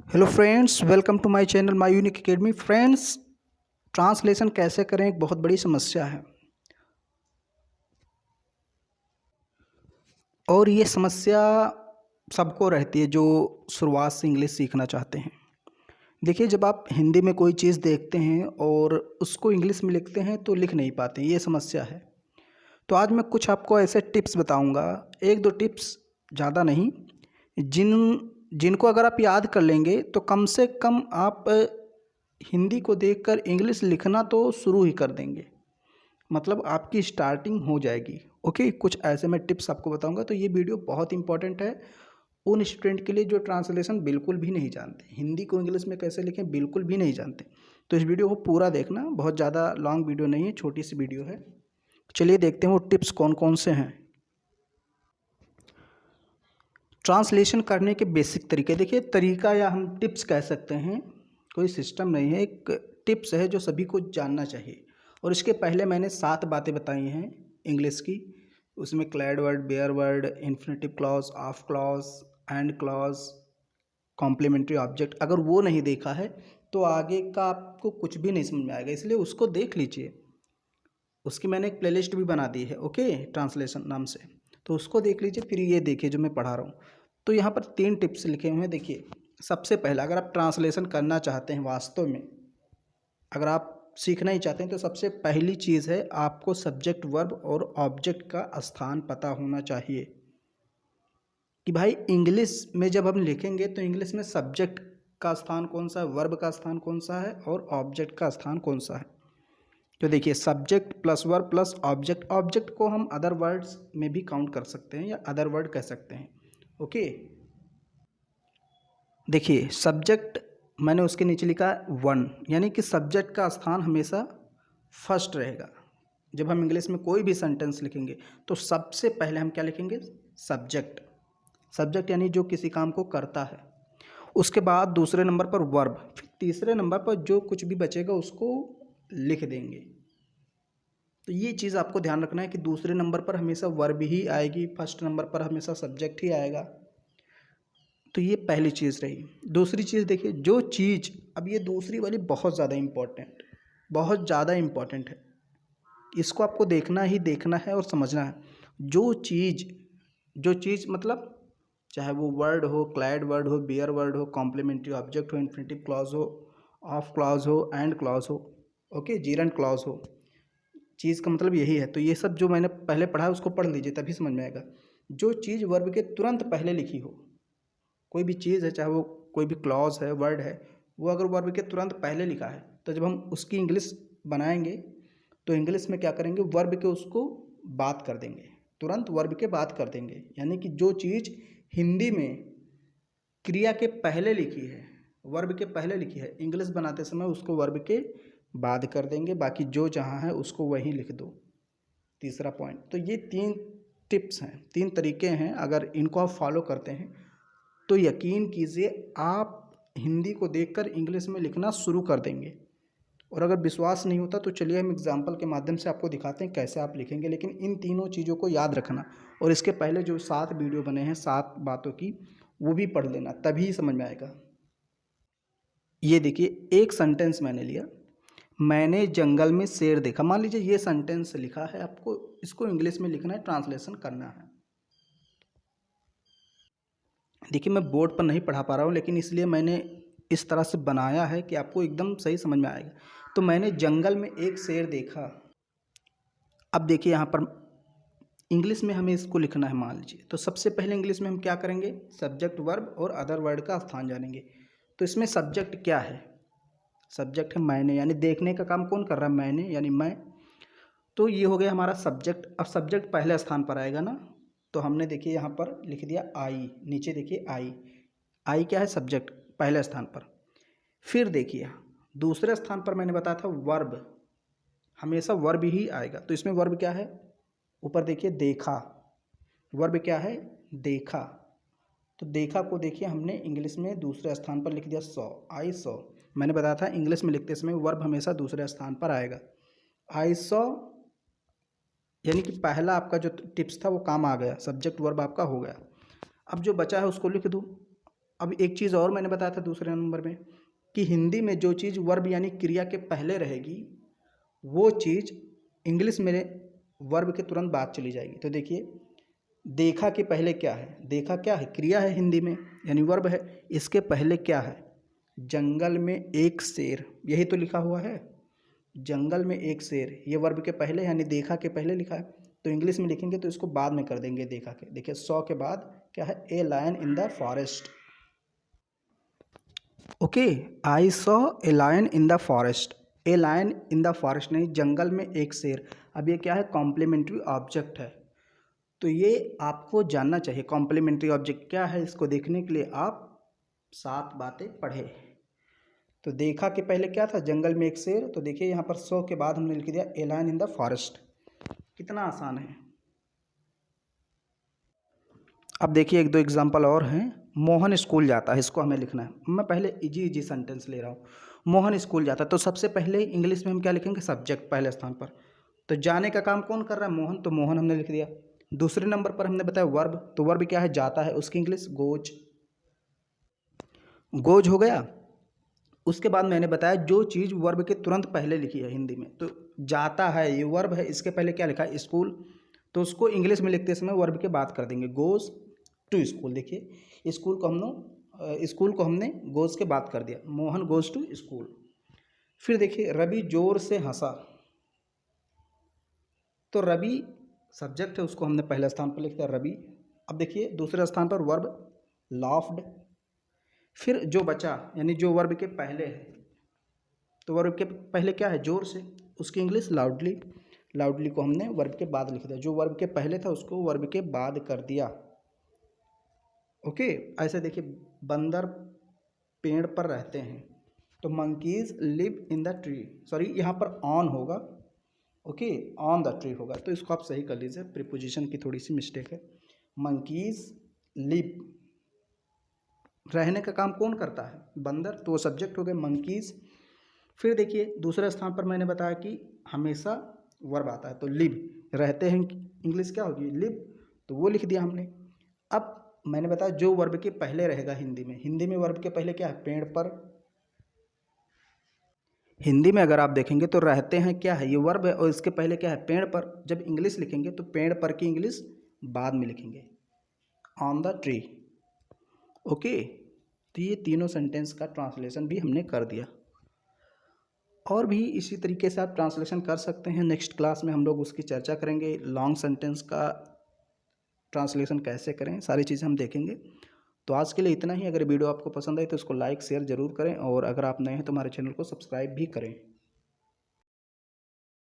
Hello friends, welcome to my channel my unique academy. Friends, translation कैसे करें एक बहुत बड़ी समस्या है और ये समस्या सबको रहती है जो शुरुआत से इंग्लिश सीखना चाहते हैं। देखिए, जब आप हिंदी में कोई चीज़ देखते हैं और उसको इंग्लिश में लिखते हैं तो लिख नहीं पाते, ये समस्या है। तो आज मैं कुछ आपको ऐसे टिप्स बताऊंगा, एक दो टिप्स, ज़्यादा नहीं, जिनको अगर आप याद कर लेंगे तो कम से कम आप हिंदी को देखकर इंग्लिश लिखना तो शुरू ही कर देंगे। मतलब आपकी स्टार्टिंग हो जाएगी। ओके, कुछ ऐसे मैं टिप्स आपको बताऊंगा। तो ये वीडियो बहुत इंपॉर्टेंट है उन स्टूडेंट के लिए जो ट्रांसलेशन बिल्कुल भी नहीं जानते, हिंदी को इंग्लिश में कैसे लिखें बिल्कुल भी नहीं जानते। तो इस वीडियो को पूरा देखना, बहुत ज़्यादा लॉन्ग वीडियो नहीं है, छोटी सी वीडियो है। चलिए देखते हैं वो टिप्स कौन कौन से हैं। ट्रांसलेशन करने के बेसिक तरीके, देखिए तरीका या हम टिप्स कह सकते हैं, कोई सिस्टम नहीं है, एक टिप्स है जो सभी को जानना चाहिए। और इसके पहले मैंने 7 बातें बताई हैं इंग्लिश की, उसमें clad word, bare word, infinitive clause, of clause, and clause, complementary object. अगर वो नहीं देखा है तो आगे का आपको कुछ भी नहीं समझ में आएगा, इसलिए उसको देख लीजिए। उसकी मैंने एक प्लेलिस्ट भी बना दी है, ओके, ट्रांसलेशन नाम से, तो उसको देख लीजिए। फिर ये देखिए जो मैं पढ़ा रहा हूँ। तो यहाँ पर 3 टिप्स लिखे हुए हैं। देखिए, सबसे पहला, अगर आप ट्रांसलेशन करना चाहते हैं वास्तव में, अगर आप सीखना ही चाहते हैं, तो सबसे पहली चीज़ है आपको सब्जेक्ट, वर्ब और ऑब्जेक्ट का स्थान पता होना चाहिए कि भाई इंग्लिश में जब हम लिखेंगे तो इंग्लिश में सब्जेक्ट का स्थान कौन सा है, वर्ब का स्थान कौन सा है और ऑब्जेक्ट का स्थान कौन सा है। तो देखिए, subject plus verb plus object, object को हम अदर वर्ड्स में भी काउंट कर सकते हैं या अदर वर्ड कह सकते हैं। ओके, देखिए सब्जेक्ट मैंने उसके नीचे लिखा 1, यानी कि सब्जेक्ट का स्थान हमेशा फर्स्ट रहेगा। जब हम इंग्लिश में कोई भी सेंटेंस लिखेंगे तो सबसे पहले हम क्या लिखेंगे, सब्जेक्ट। सब्जेक्ट यानी जो किसी काम को करता है। उसके बाद दूसरे नंबर पर वर्ब, फिर तीसरे नंबर पर जो कुछ भी बचेगा उसको लिख देंगे। तो ये चीज़ आपको ध्यान रखना है कि दूसरे नंबर पर हमेशा वर्ब ही आएगी, फर्स्ट नंबर पर हमेशा सब्जेक्ट ही आएगा। तो ये पहली चीज़ रही। दूसरी चीज़ देखिए, जो चीज़, अब ये दूसरी वाली बहुत ज़्यादा इम्पोर्टेंट, बहुत ज़्यादा इम्पोर्टेंट है, इसको आपको देखना ही देखना है और समझना है। जो चीज़ मतलब चाहे वो वर्ड हो, क्लैड वर्ड हो, बियर वर्ड हो, कॉम्प्लीमेंट्री ऑब्जेक्ट हो, इन्फिनेटिव क्लॉज हो, ऑफ क्लॉज हो, एंड क्लॉज हो, ओके, जीरंड क्लॉज हो, चीज़ का मतलब यही है। तो ये सब जो मैंने पहले पढ़ा है उसको पढ़ लीजिए, तभी समझ में आएगा। जो चीज़ वर्ब के तुरंत पहले लिखी हो, कोई भी चीज़ है, चाहे वो कोई भी क्लॉज है, वर्ड है, वो अगर वर्ब के तुरंत पहले लिखा है तो जब हम उसकी इंग्लिश बनाएंगे तो इंग्लिश में क्या करेंगे, वर्ब के उसको बात कर देंगे, तुरंत वर्ब के बात कर देंगे। यानी कि जो चीज़ हिंदी में क्रिया के पहले लिखी है, वर्ब के पहले लिखी है, इंग्लिश बनाते समय उसको वर्ब के बाद कर देंगे, बाकी जो जहाँ है उसको वहीं लिख दो। तीसरा पॉइंट। तो ये 3 टिप्स हैं, 3 तरीके हैं, अगर इनको आप फॉलो करते हैं तो यकीन कीजिए आप हिंदी को देखकर इंग्लिश में लिखना शुरू कर देंगे। और अगर विश्वास नहीं होता तो चलिए हम एग्जाम्पल के माध्यम से आपको दिखाते हैं कैसे आप लिखेंगे। लेकिन इन तीनों चीज़ों को याद रखना, और इसके पहले जो 7 वीडियो बने हैं 7 बातों की, वो भी पढ़ लेना, तभी समझ में आएगा। ये देखिए, एक सेंटेंस मैंने लिया, मैंने जंगल में शेर देखा। मान लीजिए ये सेंटेंस लिखा है, आपको इसको इंग्लिश में लिखना है, ट्रांसलेशन करना है। देखिए, मैं बोर्ड पर नहीं पढ़ा पा रहा हूँ, लेकिन इसलिए मैंने इस तरह से बनाया है कि आपको एकदम सही समझ में आएगा। तो मैंने जंगल में एक शेर देखा। अब देखिए यहाँ पर इंग्लिश में हमें इसको लिखना है, मान लीजिए। तो सबसे पहले इंग्लिश में हम क्या करेंगे, सब्जेक्ट, वर्ब और अदर वर्ड का स्थान जानेंगे। तो इसमें सब्जेक्ट क्या है, सब्जेक्ट है मैंने, यानी देखने का काम कौन कर रहा है, मैंने यानी मैं। तो ये हो गया हमारा सब्जेक्ट। अब सब्जेक्ट पहले स्थान पर आएगा ना, तो हमने देखिए यहाँ पर लिख दिया आई, नीचे देखिए आई, आई क्या है, सब्जेक्ट पहले स्थान पर। फिर देखिए दूसरे स्थान पर मैंने बताया था वर्ब, हमेशा वर्ब ही आएगा। तो इसमें वर्ब क्या है, ऊपर देखिए देखा, वर्ब क्या है, देखा। तो देखा को देखिए हमने इंग्लिश में दूसरे स्थान पर लिख दिया सॉ, आई सॉ। मैंने बताया था इंग्लिश में लिखते समय वर्ब हमेशा दूसरे स्थान पर आएगा। आई सॉ, यानी कि पहला आपका जो टिप्स था वो काम आ गया, सब्जेक्ट वर्ब आपका हो गया। अब जो बचा है उसको लिख दो, अब एक चीज़ और मैंने बताया था दूसरे नंबर में कि हिंदी में जो चीज़ वर्ब यानी क्रिया के पहले रहेगी वो चीज़ इंग्लिश में वर्ब के तुरंत बाद चली जाएगी। तो देखिए, देखा के पहले क्या है, देखा क्या है, क्रिया है हिंदी में यानी वर्ब है। इसके पहले क्या है, जंगल में एक शेर, यही तो लिखा हुआ है, जंगल में एक शेर, ये वर्ब के पहले यानी देखा के पहले लिखा है। तो इंग्लिश में लिखेंगे तो इसको बाद में कर देंगे देखा के। देखिए सॉ के बाद क्या है, a lion in the forest. Okay, I saw a lion in the forest, a lion in the forest नहीं, जंगल में एक शेर। अब ये क्या है, कॉम्प्लीमेंट्री ऑब्जेक्ट है। तो ये आपको जानना चाहिए कॉम्प्लीमेंट्री ऑब्जेक्ट क्या है। इसको देखने के लिए आप 7 बातें पढ़े। तो देखा के पहले क्या था, जंगल में एक शेर। तो देखिए यहाँ पर सो के बाद हमने लिख दिया a lion in the forest. कितना आसान है। अब देखिए एक दो एग्जांपल और हैं। मोहन स्कूल जाता है, इसको हमें लिखना है। मैं पहले इजी इजी सेंटेंस ले रहा हूँ। मोहन स्कूल जाता है, तो सबसे पहले इंग्लिश में हम क्या लिखेंगे, सब्जेक्ट पहले स्थान पर। तो जाने का काम कौन कर रहा है, मोहन, तो मोहन हमने लिख दिया। दूसरे नंबर पर हमने बताया वर्ब, तो वर्ब क्या है, जाता है, उसकी इंग्लिश गोज, गोज हो गया। उसके बाद मैंने बताया जो चीज़ वर्ब के तुरंत पहले लिखी है हिंदी में, तो जाता है ये वर्ब है, इसके पहले क्या लिखा है, स्कूल, तो उसको इंग्लिश में लिखते समय वर्ब के बाद कर देंगे, गोज टू स्कूल। देखिए स्कूल को हमने गोज के बाद कर दिया, मोहन गोज टू स्कूल। फिर देखिए रवि जोर से हंसा, तो रवि सब्जेक्ट है, उसको हमने पहले स्थान पर लिख दिया रवि। अब देखिए दूसरे स्थान पर वर्ब लाफ्ड। फिर जो बचा यानी जो वर्ब के पहले है, तो वर्ब के पहले क्या है, जोर से, उसकी इंग्लिश लाउडली। लाउडली को हमने वर्ब के बाद लिख दिया, जो वर्ब के पहले था उसको वर्ब के बाद कर दिया। ओके, ऐसे देखिए बंदर पेड़ पर रहते हैं, तो monkeys live in the tree, sorry यहाँ पर ऑन होगा, ओके, ऑन द ट्री होगा, तो इसको आप सही कर लीजिए, प्रीपोजिशन की थोड़ी सी मिस्टेक है। मंकीज लिव, रहने का काम कौन करता है, बंदर, तो वो सब्जेक्ट हो गए मंकीज। फिर देखिए दूसरे स्थान पर मैंने बताया कि हमेशा वर्ब आता है, तो लिव, रहते हैं, इंग्लिश क्या होगी, लिव, तो वो लिख दिया हमने। अब मैंने बताया जो वर्ब के पहले रहेगा हिंदी में वर्ब के पहले क्या है, पेड़ पर। हिंदी में अगर आप देखेंगे तो रहते हैं क्या है, ये वर्ब है, और इसके पहले क्या है, पेड़ पर। जब इंग्लिश लिखेंगे तो पेड़ पर की इंग्लिश बाद में लिखेंगे, ऑन द ट्री। ओके, तो ये तीनों सेंटेंस का ट्रांसलेशन भी हमने कर दिया। और भी इसी तरीके से आप ट्रांसलेशन कर सकते हैं। नेक्स्ट क्लास में हम लोग उसकी चर्चा करेंगे, लॉन्ग सेंटेंस का ट्रांसलेशन कैसे करें, सारी चीज़ें हम देखेंगे। तो आज के लिए इतना ही। अगर वीडियो आपको पसंद आए तो इसको लाइक शेयर ज़रूर करें, और अगर आप नए हैं तो हमारे चैनल को सब्सक्राइब भी करें।